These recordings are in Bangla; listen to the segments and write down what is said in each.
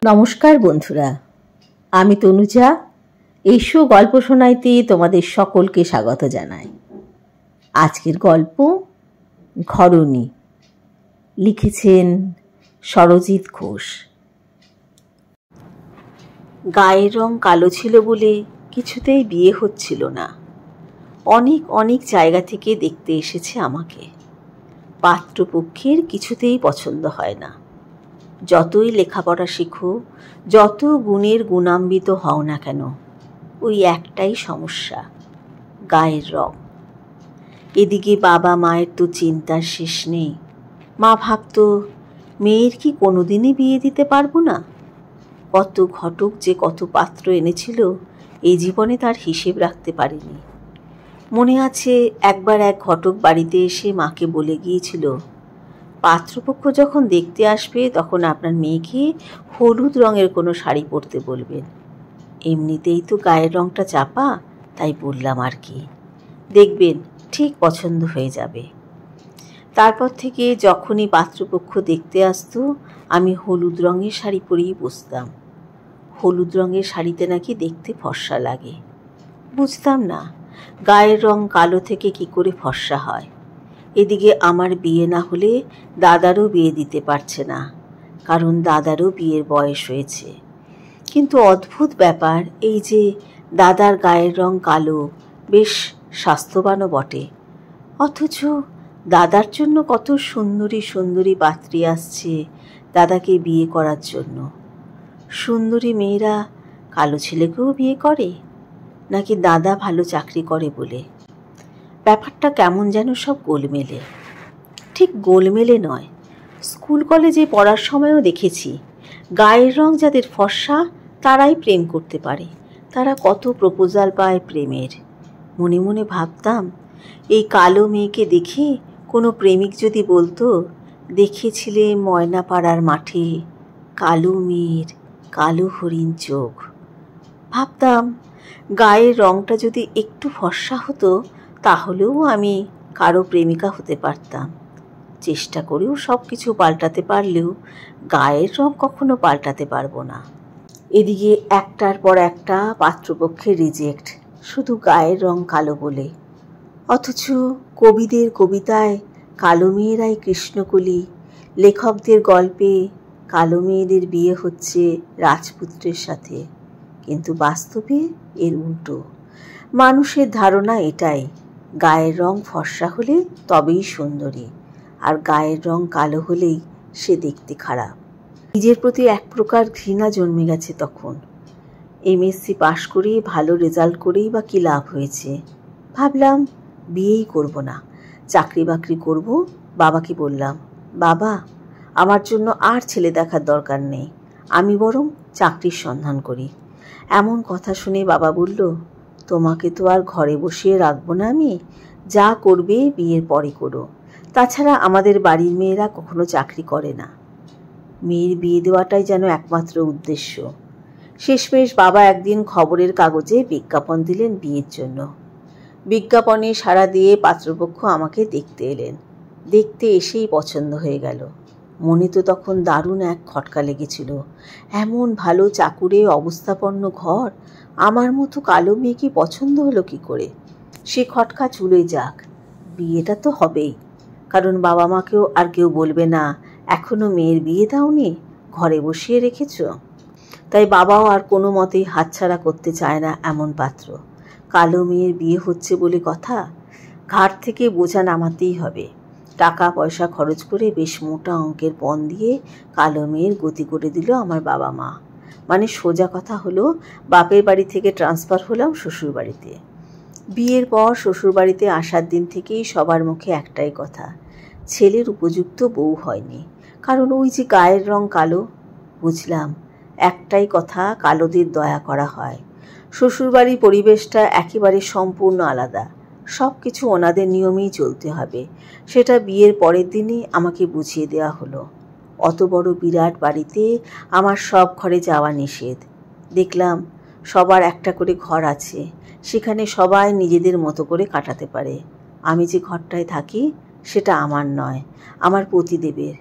নমস্কার বন্ধুরা, আমি তনুজা। এসো গল্প শোনাইতে তোমাদের সকলকে স্বাগত জানাই। আজকের গল্প ঘরণী, লিখেছেন সরজিৎ ঘোষ। গায়ের রং কালো ছিল বলে কিছুতেই বিয়ে হচ্ছিল না। অনেক অনেক জায়গা থেকে দেখতে এসেছে আমাকে। পাত্রপক্ষের কিছুতেই পছন্দ হয় না। যতই লেখাপড়া শিখো, যত গুণের গুণান্বিত হও না কেন, ওই একটাই সমস্যা, গায়ের রং। এদিকে বাবা মায়ের তো চিন্তার শেষ নেই। মা ভাবত, মেয়ের কি কোনোদিনই বিয়ে দিতে পারবো না? কত ঘটক যে কত পাত্র এনেছিল, এই জীবনে তার হিসেব রাখতে পারেনি। মনে আছে একবার এক ঘটক বাড়িতে এসে মাকে বলে গিয়েছিল, পাত্রপক্ষ যখন দেখতে আসবে তখন আপনার মেয়েকে হলুদ রঙের কোনো শাড়ি পরতে বলবেন। এমনিতেই তো গায়ের রঙটা চাপা, তাই বললাম আর কি। দেখবেন ঠিক পছন্দ হয়ে যাবে। তারপর থেকে যখনই পাত্রপক্ষ দেখতে আসতো, আমি হলুদ রঙের শাড়ি পরেই বসতাম। হলুদ রঙের শাড়িতে নাকি দেখতে ফর্সা লাগে। বুঝতাম না গায়ের রং কালো থেকে কি করে ফর্সা হয়। এদিকে আমার বিয়ে না হলে দাদারও বিয়ে দিতে পারছে না, কারণ দাদারও বিয়ের বয়স হয়েছে। কিন্তু অদ্ভুত ব্যাপার, এই যে দাদার গায়ের রং কালো, বেশ স্বাস্থ্যবানও বটে, অথচ দাদার জন্য কত সুন্দরী সুন্দরী পাত্রী আসছে দাদাকে বিয়ে করার জন্য। সুন্দরী মেয়েরা কালো ছেলেকেও বিয়ে করে, নাকি দাদা ভালো চাকরি করে বলে? ব্যাপারটা কেমন যেন সব গোলমেলে। ঠিক গোলমেলে নয়, স্কুল কলেজে পড়ার সময়ও দেখেছি, গায়ের রং যাদের ফর্সা তারাই প্রেম করতে পারে। তারা কত প্রপোজাল পায় প্রেমের। মনে মনে ভাবতাম, এই কালো মেয়েকে দেখে কোনো প্রেমিক যদি বলতো, দেখেছিলে ময়নাপাড়ার মাঠে কালো মেয়ের কালো হরিণ চোখ। ভাবতাম, গায়ের রংটা যদি একটু ফর্সা হতো তাহলেও আমি কারো প্রেমিকা হতে পারতাম। চেষ্টা করেও সব কিছু পাল্টাতে পারলেও গায়ের রং কখনো পাল্টাতে পারবো না। এদিকে একটার পর একটা পাত্রপক্ষের রিজেক্ট, শুধু গায়ের রং কালো বলে। অথচ কবিদের কবিতায় কালো মেয়েরাই কৃষ্ণকলি, লেখকদের গল্পে কালো মেয়েদের বিয়ে হচ্ছে রাজপুত্রের সাথে। কিন্তু বাস্তবে এর উল্টো। মানুষের ধারণা এটাই, গায়ের রং ফর্সা হলে তবেই সুন্দরী, আর গায়ের রং কালো হলেই সে দেখতে খারাপ। নিজের প্রতি এক প্রকার ঘৃণা জন্মে গেছে তখন। এমএসসি পাশ করে ভালো রেজাল্ট করেই বা কী লাভ হয়েছে? ভাবলাম বিয়েই করব না, চাকরি বাকরি করব। বাবাকে বললাম, বাবা, আমার জন্য আর ছেলে দেখার দরকার নেই, আমি বরং চাকরির সন্ধান করি। এমন কথা শুনে বাবা বলল, তোমাকে তো আর ঘরে বসিয়ে রাখবো না আমি, যা করবে বিয়ের পরে করো। তাছাড়া আমাদের বাড়ির মেয়েরা কখনো চাকরি করে না। মেয়ের বিয়ে দেওয়াটাই যেন একমাত্র উদ্দেশ্য। শেষমেশ বাবা একদিন খবরের কাগজে বিজ্ঞাপন দিলেন বিয়ের জন্য। বিজ্ঞাপনে সাড়া দিয়ে পাত্রপক্ষ আমাকে দেখতে এলেন। দেখতে এসেই পছন্দ হয়ে গেল। মনে তো তখন দারুণ এক খটকা লেগেছিল। এমন ভালো চাকুরে অবস্থাপন্ন ঘর, আমার মতো কালো মেয়েকে পছন্দ হলো কি করে? সে খটকা চুলে যাক, বিয়েটা তো হবেই, কারণ বাবা মাকেও আর কেউ বলবে না এখনো মেয়ের বিয়ে দাওনি, ঘরে বসিয়ে রেখেছ। তাই বাবাও আর কোনো মতেই হাতছাড়া করতে চায় না এমন পাত্র। কালো মেয়ের বিয়ে হচ্ছে বলে কথা, ঘাট থেকে বোঝা নামাতেই হবে। টাকা পয়সা খরচ করে বেশ মোটা অঙ্কের পণ দিয়ে কালো মেয়ের গতি করে দিল আমার বাবা মা। মানে সোজা কথা হলো, বাপের বাড়ি থেকে ট্রান্সফার হলাম শ্বশুর বাড়িতে। বিয়ের পর শ্বশুর বাড়িতে আসার দিন থেকেই সবার মুখে একটাই কথা, ছেলের উপযুক্ত বউ হয়নি, কারণ ওই যে গায়ের রং কালো। বুঝলাম একটাই কথা, কালোদের দয়া করা হয়। শ্বশুরবাড়ির পরিবেশটা একেবারে সম্পূর্ণ আলাদা, সব কিছু ওনাদের নিয়মেই চলতে হবে। সেটা বিয়ের পরের দিনই আমাকে বুঝিয়ে দেওয়া হলো। অত বড় বিরাট বাড়িতে আমার সব ঘরে যাওয়া নিষেধ। দেখলাম সবার একটা করে ঘর আছে, সেখানে সবাই নিজেদের মতো করে কাটাতে পারে। আমি যে ঘরটায় থাকি সেটা আমার নয়, আমার পতিদেবের।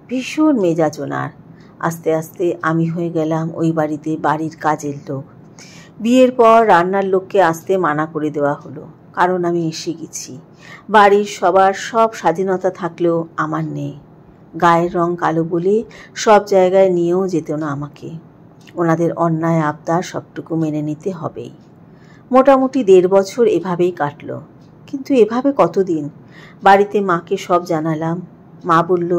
ভীষণ মেজাজ ওনার। আস্তে আস্তে আমি হয়ে গেলাম ওই বাড়িতে বাড়ির কাজের লোক। বিয়ের পর রান্নার লোককে আসতে মানা করে দেওয়া হলো, কারণ আমি এসে গেছি। বাড়ির সবার সব স্বাধীনতা থাকলেও আমার নেই। গায়ের রং কালো বলে সব জায়গায় নিয়েও যেত না আমাকে। ওনাদের অন্যায় আবদার সবটুকু মেনে নিতে হবেই। মোটামুটি 1.5 বছর এভাবেই কাটল। কিন্তু এভাবে কতদিন? বাড়িতে মাকে সব জানালাম। মা বলল,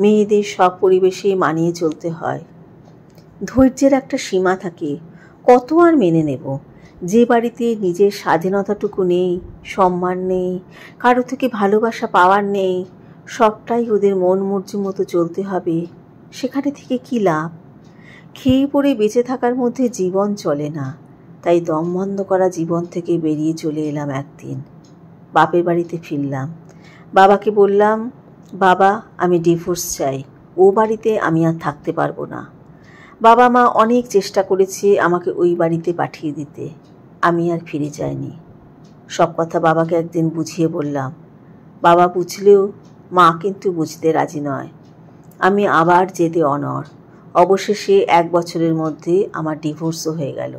মেয়েদের সব পরিবেশেই মানিয়ে চলতে হয়। ধৈর্যের একটা সীমা থাকে, কত আর মেনে নেব? যে বাড়িতে নিজের স্বাধীনতাটুকু নেই, সম্মান নেই, কারো থেকে ভালোবাসা পাওয়ার নেই, সবটাই ওদের মন মর্জি মতো চলতে হবে, সেখানে থেকে কী লাভ? খেয়ে পড়ে বেঁচে থাকার মধ্যে জীবন চলে না। তাই দম বন্ধ করা জীবন থেকে বেরিয়ে চলে এলাম একদিন। বাপের বাড়িতে ফিরলাম। বাবাকে বললাম, বাবা, আমি ডিভোর্স চাই, ও বাড়িতে আমি আর থাকতে পারবো না। বাবা মা অনেক চেষ্টা করেছে আমাকে ওই বাড়িতে পাঠিয়ে দিতে, আমি আর ফিরে যাইনি। সব কথা বাবাকে একদিন বুঝিয়ে বললাম। বাবা বুঝলেও মা কিন্তু বুঝতে রাজি নয়। আমি আবার জেদে অনড়। অবশেষে 1 বছরের মধ্যে আমার ডিভোর্সও হয়ে গেল।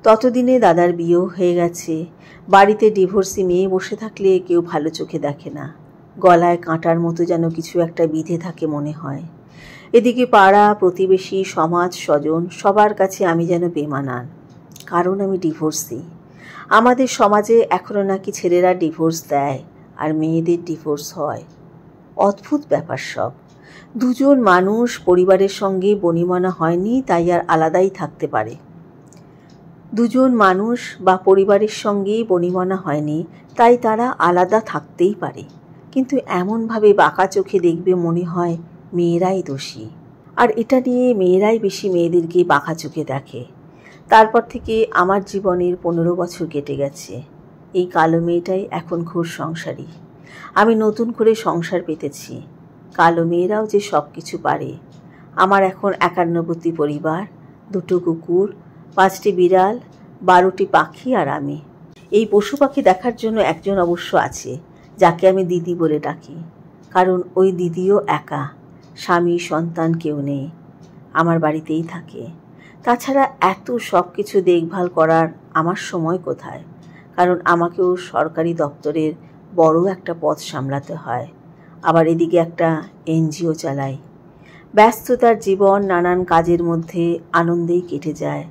ততদিনে দাদার বিয়েও হয়ে গেছে। বাড়িতে ডিভোর্সি মেয়ে বসে থাকলে কেউ ভালো চোখে দেখে না। গলায় কাঁটার মতো যেন কিছু একটা বিঁধে থাকে মনে হয়। এদিকে পাড়া, প্রতিবেশী, সমাজ, স্বজন সবার কাছে আমি যেন বেমানান, কারণ আমি ডিভোর্সি। আমাদের সমাজে এখনও নাকি ছেলেরা ডিভোর্স দেয় আর মেয়েদের ডিভোর্স হয়। অদ্ভুত ব্যাপার সব। দুজন মানুষ পরিবারের সঙ্গে বনিবনা হয়নি তাই আর আলাদাই থাকতে পারে। দুজন মানুষ বা পরিবারের সঙ্গেই বনিবনা হয়নি তাই তারা আলাদা থাকতেই পারে। কিন্তু এমনভাবে বাঁকা চোখে দেখবে মনে হয় মেয়েরাই দোষী। আর এটা নিয়ে মেয়েরাই বেশি মেয়েদেরকে বাঁকা চোখে দেখে। তারপর থেকে আমার জীবনের 15 বছর কেটে গেছে। এই কালো মেয়েটাই এখন ঘোর সংসারী। আমি নতুন করে সংসার পেতেছি। কালো মেয়েরাও যে সব কিছু পারে। আমার এখন 51টি পরিবার, 2টো কুকুর, 5টি বিড়াল, 12টি পাখি আর আমি। এই পশু পাখি দেখার জন্য একজন অবশ্য আছে, যাকে আমি দিদি বলে ডাকি, কারণ ওই দিদিও একা, স্বামী সন্তান কেউ নেই, আমার বাড়িতেই থাকে। তাছাড়া এত সব কিছু দেখভাল করার আমার সময় কোথায়? কারণ আমাকেও সরকারি দপ্তরের বড় একটা পদ সামলাতে হয়, আবার এদিকে একটা এনজিও চালাই। ব্যস্ততার জীবন নানান কাজের মধ্যে আনন্দেই কেটে যায়।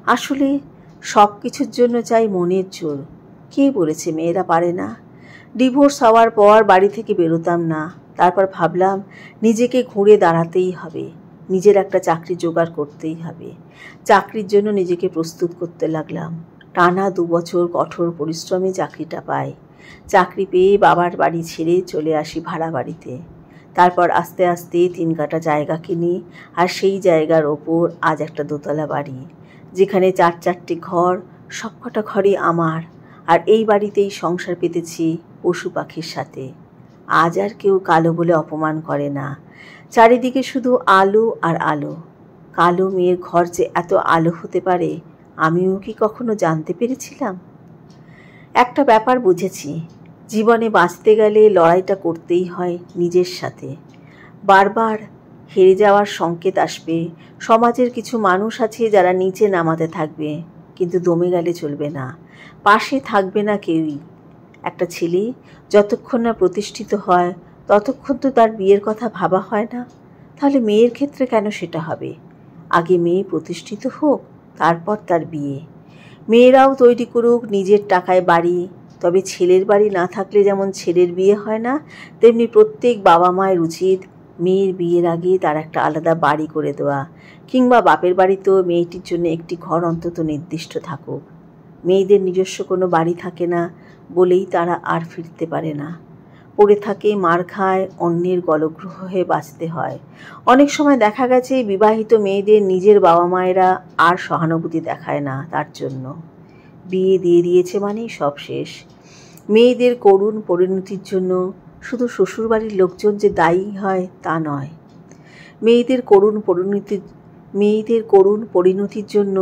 আসলে সব কিছুর জন্য চাই মনের জোর। কে বলেছে মেয়েরা পারে না? ডিভোর্স হওয়ার পর বাড়ি থেকে বেরোতাম না। তারপর ভাবলাম নিজেকে ঘুরে দাঁড়াতেই হবে, নিজের একটা চাকরি জোগাড় করতেই হবে। চাকরির জন্য নিজেকে প্রস্তুত করতে লাগলাম। টানা 2 বছর কঠোর পরিশ্রমে চাকরিটা পাই। চাকরি পেয়ে বাবার বাড়ি ছেড়ে চলে আসি ভাড়া বাড়িতে। তারপর আস্তে আস্তে 3 কাঠা জায়গা কিনি, আর সেই জায়গার ওপর আজ একটা দোতলা বাড়ি, যেখানে 4-4টি ঘর, সবকটা ঘরই আমার। আর এই বাড়িতেই সংসার পেতেছি পশু পাখির সাথে। আজ আর কেউ কালো বলে অপমান করে না। চারিদিকে শুধু আলো আর আলো। কালো মেয়ের ঘর যে এত আলো হতে পারে আমিও কি কখনো জানতে পেরেছিলাম? একটা ব্যাপার বুঝেছি, জীবনে বাঁচতে গেলে লড়াইটা করতেই হয় নিজের সাথে। বারবার হেরে যাওয়ার সংকেত আসবে। সমাজের কিছু মানুষ আছে যারা নিচে নামাতে থাকবে, কিন্তু দমে গেলে চলবে না, পাশে থাকবে না কেউই। একটা ছেলে যতক্ষণ না প্রতিষ্ঠিত হয় ততক্ষণ তো তার বিয়ের কথা ভাবা হয় না। তাহলে মেয়ের ক্ষেত্রে কেন সেটা হবে? আগে মেয়ে প্রতিষ্ঠিত হোক, তারপর তার বিয়ে। মেয়েরাও তৈরি করুক নিজের টাকায় বাড়ি। তবে ছেলের বাড়ি না থাকলে যেমন ছেলের বিয়ে হয় না, তেমনি প্রত্যেক বাবা মায়ের উচিত মেয়ের বিয়ের আগে তার একটা আলাদা বাড়ি করে দেওয়া, কিংবা বাপের বাড়িতেও মেয়েটির জন্য একটি ঘর অন্তত নির্দিষ্ট থাকুক। মেয়েদের নিজস্ব কোনো বাড়ি থাকে না বলেই তারা আর ফিরতে পারে না, পড়ে থাকে, মার খায়, অন্যের গলগ্রহ হয়ে বাঁচতে হয়। অনেক সময় দেখা গেছে বিবাহিত মেয়েদের নিজের বাবা মায়েরা আর সহানুভূতি দেখায় না তার জন্য। বিয়ে দিয়ে দিয়েছে মানেই সব শেষ। মেয়েদের করুণ পরিণতির জন্য শুধু শ্বশুরবাড়ির লোকজন যে দায়ী হয় তা নয়। মেয়েদের করুণ পরিণতির জন্য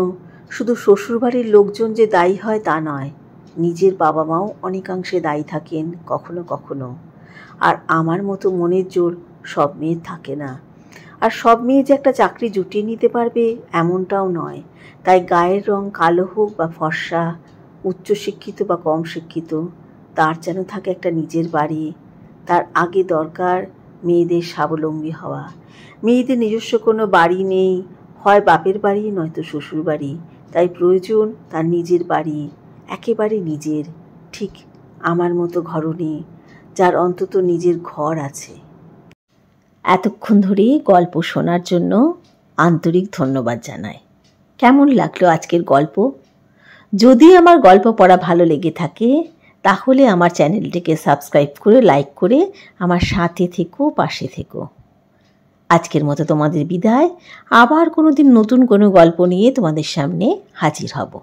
শুধু শ্বশুরবাড়ির লোকজন যে দায়ী হয় তা নয়, নিজের বাবা মাও অনেকাংশে দায়ী থাকেন কখনো কখনো। আর আমার মতো মনের জোর সব মেয়ের থাকে না। আর সব মেয়ে যে একটা চাকরি জুটিয়ে নিতে পারবে এমনটাও নয়। তাই গায়ের রং কালো হোক বা ফর্সা, উচ্চশিক্ষিত বা কম শিক্ষিত, তার যেন থাকে একটা নিজের বাড়ি। তার আগে দরকার মেয়েদের স্বাবলম্বী হওয়া। মেয়েদের নিজস্ব কোনো বাড়ি নেই, হয় বাপের বাড়ি নয়তো শ্বশুর বাড়ি। তাই প্রয়োজন তার নিজের বাড়ি, একেবারে নিজের, ঠিক আমার মতো ঘরণী, যার অন্তত নিজের ঘর আছে। এতক্ষণ ধরে গল্প শোনার জন্য আন্তরিক ধন্যবাদ জানাই। কেমন লাগলো আজকের গল্প? যদি আমার গল্প পড়া ভালো লেগে থাকে তাহলে আমার চ্যানেলটিকে সাবস্ক্রাইব করে লাইক করে আমার সাথে থেকো, পাশে থেকো। আজকের মতো তোমাদের বিদায়। আবার কোনো দিন নতুন কোনো গল্প নিয়ে তোমাদের সামনে হাজির হব।